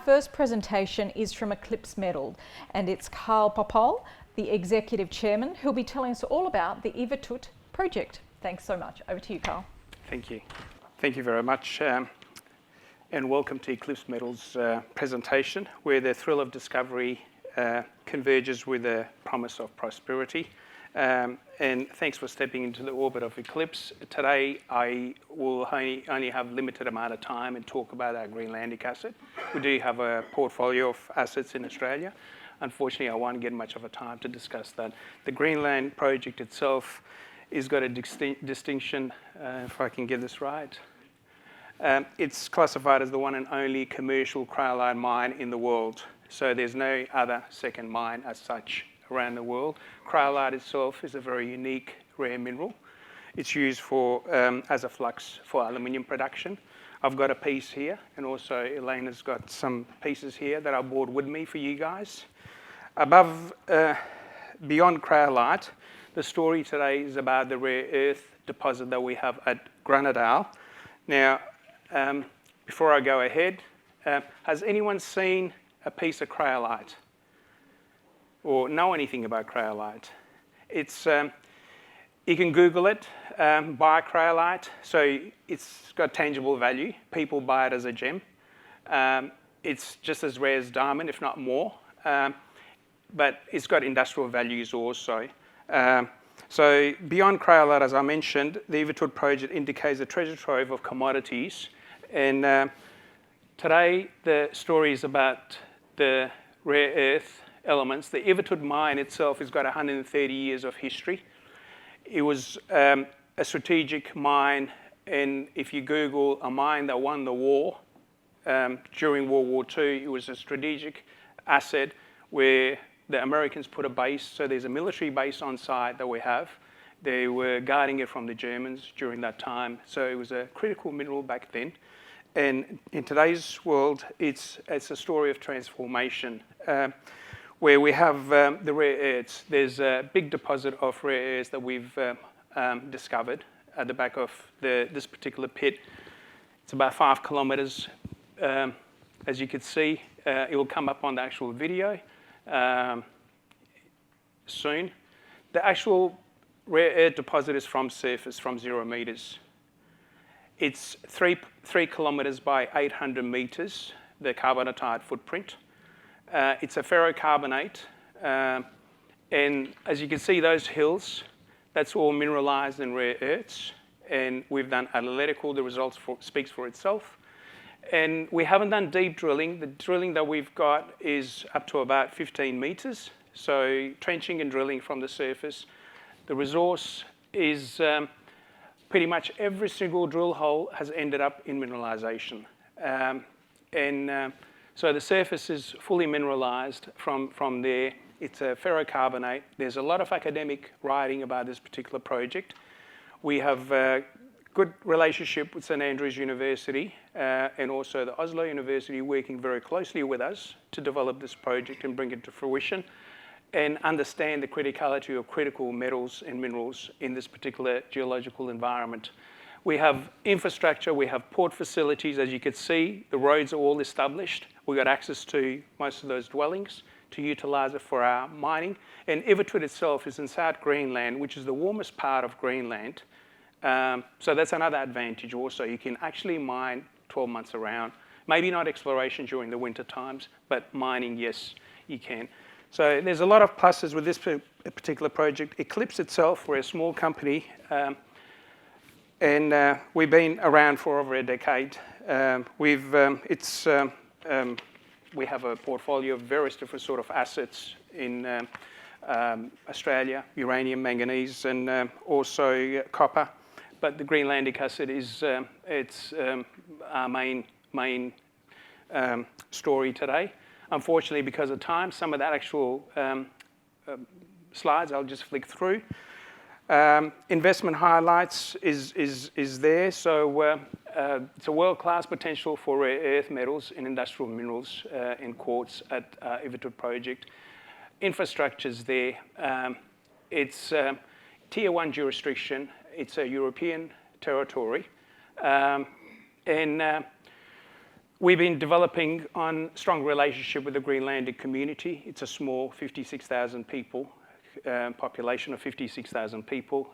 first presentation is from Eclipse Metal, and it's Carl Popol, the Executive Chairman, who'll be telling us all about the Iwatut project. Thanks so much. Over to you, Carl. Thank you. Thank you very much. And welcome to Eclipse Metal's presentation, where the thrill of discovery converges with the promise of prosperity. And thanks for stepping into the orbit of Eclipse. Today, I will only have limited amount of time and talk about our Greenlandic asset. We do have a portfolio of assets in Australia. Unfortunately, I won't get much of a time to discuss that. The Greenland project itself has got a distinction, if I can get this right. It's classified as the one and only commercial cryolite mine in the world. So there's no other second mine as such around the world. Cryolite itself is a very unique, rare mineral. It's used for as a flux for aluminium production. I've got a piece here, and also Elena's got some pieces here that I brought with me for you guys. Above, beyond cryolite, the story today is about the rare earth deposit that we have at Granadale. Now, before I go ahead, has anyone seen a piece of cryolite or know anything about cryolite? It's, you can Google it, buy cryolite, so it's got tangible value. People buy it as a gem. It's just as rare as diamond, if not more, but it's got industrial values also. So beyond cryolite, as I mentioned, the Iwatut project indicates a treasure trove of commodities. And today, the story is about the rare earth elements. The Iwatut mine itself has got 130 years of history. It was a strategic mine, and if you Google a mine that won the war during World War II, it was a strategic asset where the Americans put a base. So there's a military base on site that we have. They were guarding it from the Germans during that time. So it was a critical mineral back then. And in today's world, it's a story of transformation, where we have the rare earths. There's a big deposit of rare earths that we've discovered at the back of this particular pit. It's about 5 kilometers. As you can see, it will come up on the actual video soon. The actual rare earth deposit is from surface, from 0 meters. It's 3 kilometers by 800 meters, the carbonatite footprint. It's a ferrocarbonate, and as you can see, those hills, that's all mineralized and rare earths, and we've done analytical. The results speaks for itself. And we haven't done deep drilling. The drilling that we've got is up to about 15 meters, so trenching and drilling from the surface. The resource is pretty much every single drill hole has ended up in mineralization. So the surface is fully mineralized from there. It's a ferrocarbonate. There's a lot of academic writing about this particular project. We have a good relationship with St Andrews University and also the Oslo University, working very closely with us to develop this project and bring it to fruition and understand the criticality of critical metals and minerals in this particular geological environment. We have infrastructure, we have port facilities. As you can see, the roads are all established. We've got access to most of those dwellings to utilize it for our mining. And Iwatut itself is in South Greenland, which is the warmest part of Greenland. So that's another advantage also. You can actually mine 12 months around. Maybe not exploration during the winter times, but mining, yes, you can. So there's a lot of pluses with this particular project. Eclipse itself, we're a small company, and we've been around for over a decade. We have a portfolio of various different sort of assets in Australia, uranium, manganese, and also copper. But the Greenlandic asset is our main story today. Unfortunately, because of time, some of that actual slides I'll just flick through. Investment highlights is there. So it's a world-class potential for rare earth metals and industrial minerals in quartz at Iwatut project. Infrastructure's there. It's tier 1 jurisdiction. It's a European territory. And We've been developing on strong relationship with the Greenlandic community. It's a small 56,000 people, population of 56,000 people.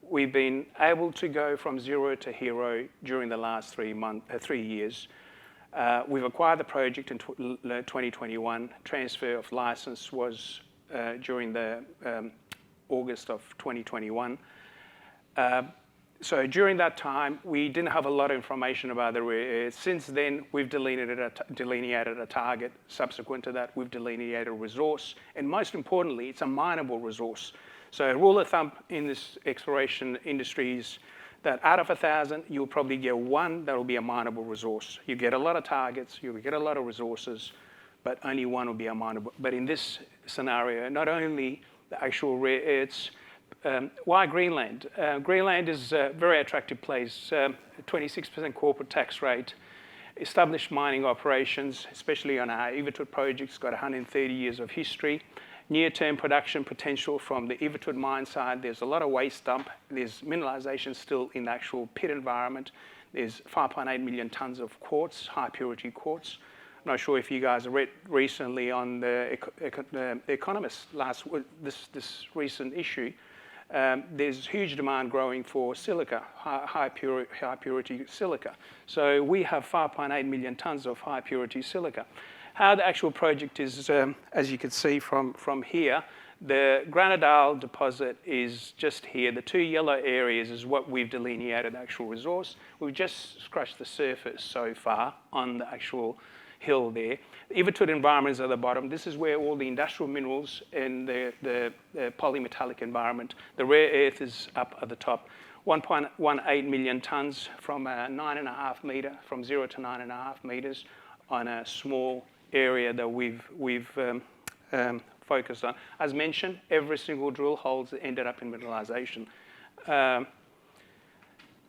We've been able to go from zero to hero during the last 3 years. We've acquired the project in 2021. Transfer of license was during the August of 2021. So during that time, we didn't have a lot of information about the rare earths. Since then, we've delineated a target. Subsequent to that, we've delineated a resource. And most importantly, it's a mineable resource. So a rule of thumb in this exploration industry is that out of 1,000, you'll probably get one that will be a mineable resource. You get a lot of targets, you get a lot of resources, but only one will be a mineable. But in this scenario, not only the actual rare earths, why Greenland? Greenland is a very attractive place, 26% corporate tax rate, established mining operations, especially on our Ivitut project. It's got 130 years of history. Near-term production potential from the Ivitut mine side. There's a lot of waste dump. There's mineralization still in the actual pit environment. There's 5.8 million tons of quartz, high purity quartz. I'm not sure if you guys read recently on the Economist this recent issue. There's huge demand growing for silica, high purity silica. So we have 5.8 million tons of high purity silica. How the actual project is, as you can see from here, the Granadale deposit is just here. The 2 yellow areas is what we've delineated the actual resource. We've just scratched the surface so far on the actual hill there. The Ivitut environment is at the bottom. This is where all the industrial minerals and the polymetallic environment. The rare earth is up at the top. 1.18 million tons from 9.5 meter, from 0 to 9.5 meters on a small area that we've focused on. As mentioned, every single drill holes ended up in mineralization.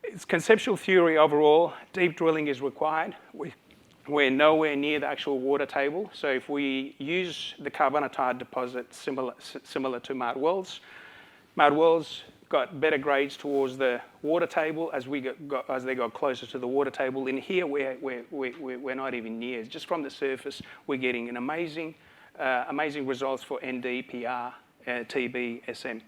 It's conceptual theory overall. Deep drilling is required. We're nowhere near the actual water table. So if we use the carbonatite deposit similar to Mount Wells got better grades towards the water table as they got closer to the water table. In here, we're not even near. Just from the surface, we're getting an amazing results for ND, PR, TB, SM.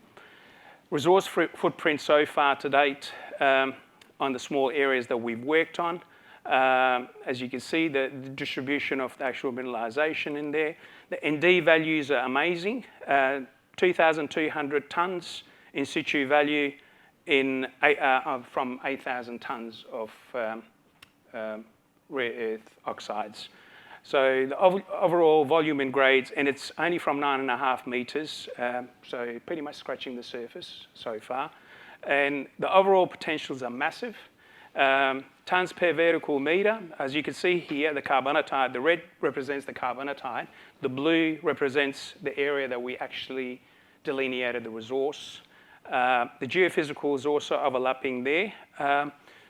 Resource footprint so far to date on the small areas that we've worked on. As you can see, the distribution of the actual mineralization in there. The ND values are amazing. 2,200 tons in situ value from 8,000 tons of rare earth oxides. So the overall volume and grades, and it's only from 9.5 meters, so pretty much scratching the surface so far. And the overall potentials are massive. Tons per vertical meter. As you can see here, the carbonatite, the red represents the carbonatite. The blue represents the area that we actually delineated the resource. The geophysical is also overlapping there.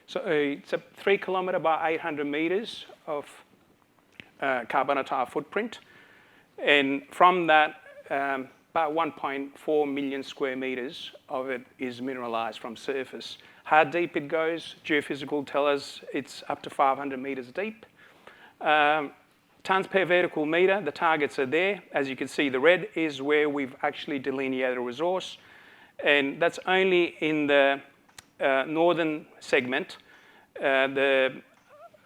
So it's a 3 kilometer by 800 meters of carbonatite footprint. And from that, about 1.4 million square meters of it is mineralized from surface. How deep it goes, geophysical tell us it's up to 500 meters deep. Tons per vertical meter, the targets are there. As you can see, the red is where we've actually delineated a resource. And that's only in the northern segment. The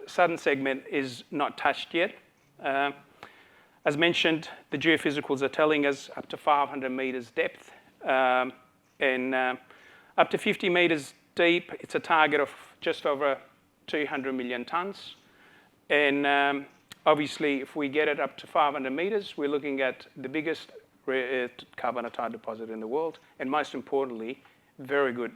southern segment is not touched yet. As mentioned, the geophysicals are telling us up to 500 meters depth and up to 50 meters deep. It's a target of just over 200 million tons. And obviously, if we get it up to 500 meters, we're looking at the biggest rare earth carbonatite deposit in the world, and most importantly, very good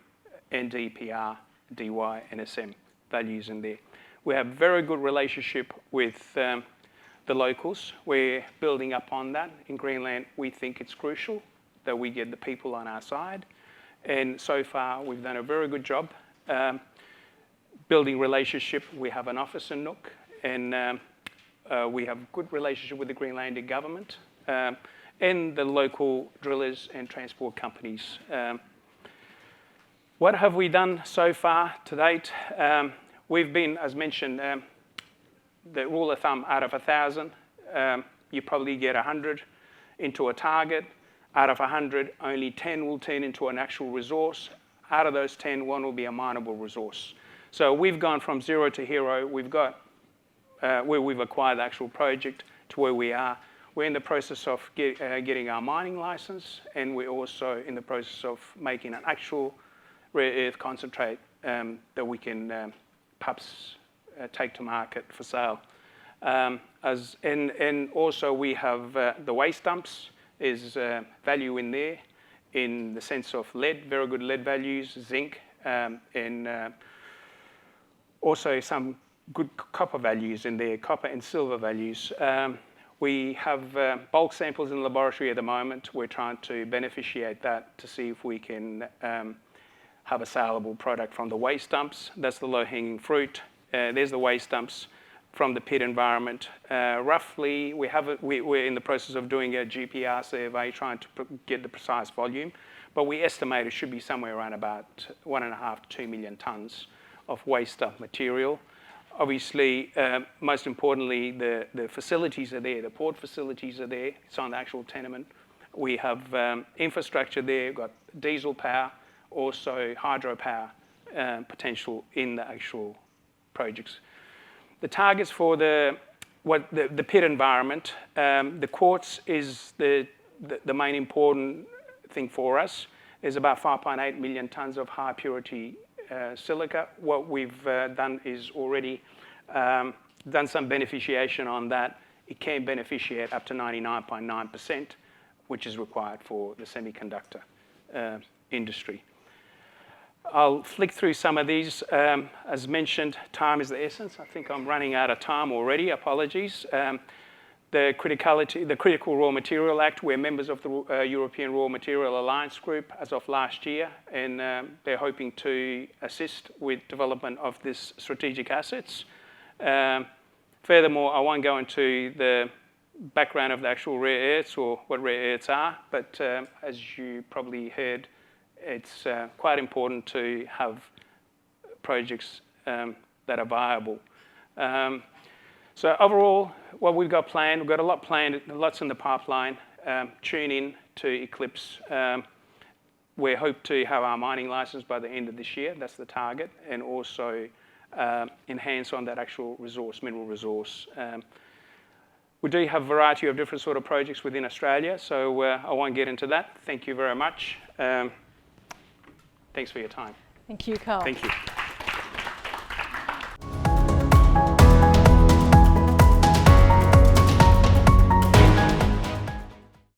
NdPr, Dy, and SM values in there. We have very good relationship with the locals. We're building up on that. In Greenland, we think it's crucial that we get the people on our side. And so far, we've done a very good job building relationship. We have an office in Nook, and we have good relationship with the Greenlandic government and the local drillers and transport companies. What have we done so far to date? we've been, as mentioned, the rule of thumb, out of 1,000, you probably get 100 into a target. Out of 100, only 10 will turn into an actual resource. Out of those 10, 1 will be a mineable resource. So we've gone from zero to hero. We've got where we've acquired the actual project to where we are. We're in the process of getting our mining license, and we're also in the process of making an actual rare earth concentrate that we can perhaps take to market for sale. And also we have the waste dumps. Is value in there in the sense of lead, very good lead values, zinc, and also some good copper values in there, copper and silver values. We have bulk samples in the laboratory at the moment. We're trying to beneficiate that to see if we can have a saleable product from the waste dumps. That's the low-hanging fruit. There's the waste dumps from the pit environment. Roughly, we're in the process of doing a GPR survey, trying to get the precise volume, but we estimate it should be somewhere around about 1.5 to 2 million tonnes of waste dump material. Obviously, most importantly, the facilities are there. The port facilities are there. It's on the actual tenement. We have infrastructure there. We've got diesel power, also hydropower potential in the actual projects. The targets for the pit environment, the quartz is the main important thing for us. There's about 5.8 million tonnes of high purity silica. What we've done is already done some beneficiation on that. It can beneficiate up to 99.9%, which is required for the semiconductor industry. I'll flick through some of these. As mentioned, time is the essence. I think I'm running out of time already. Apologies. The Critical Raw Material Act, we're members of the European Raw Material Alliance Group as of last year, and they're hoping to assist with development of this strategic assets. Furthermore, I won't go into the background of the actual rare earths or what rare earths are, but as you probably heard, it's quite important to have projects that are viable. So overall, what we've got planned, we've got a lot planned, lots in the pipeline. Tune in to Eclipse. We hope to have our mining license by the end of this year. That's the target, and also enhance on that actual resource, mineral resource. We do have a variety of different sort of projects within Australia, so I won't get into that. Thank you very much. Thanks for your time. Thank you, Carl. Thank you.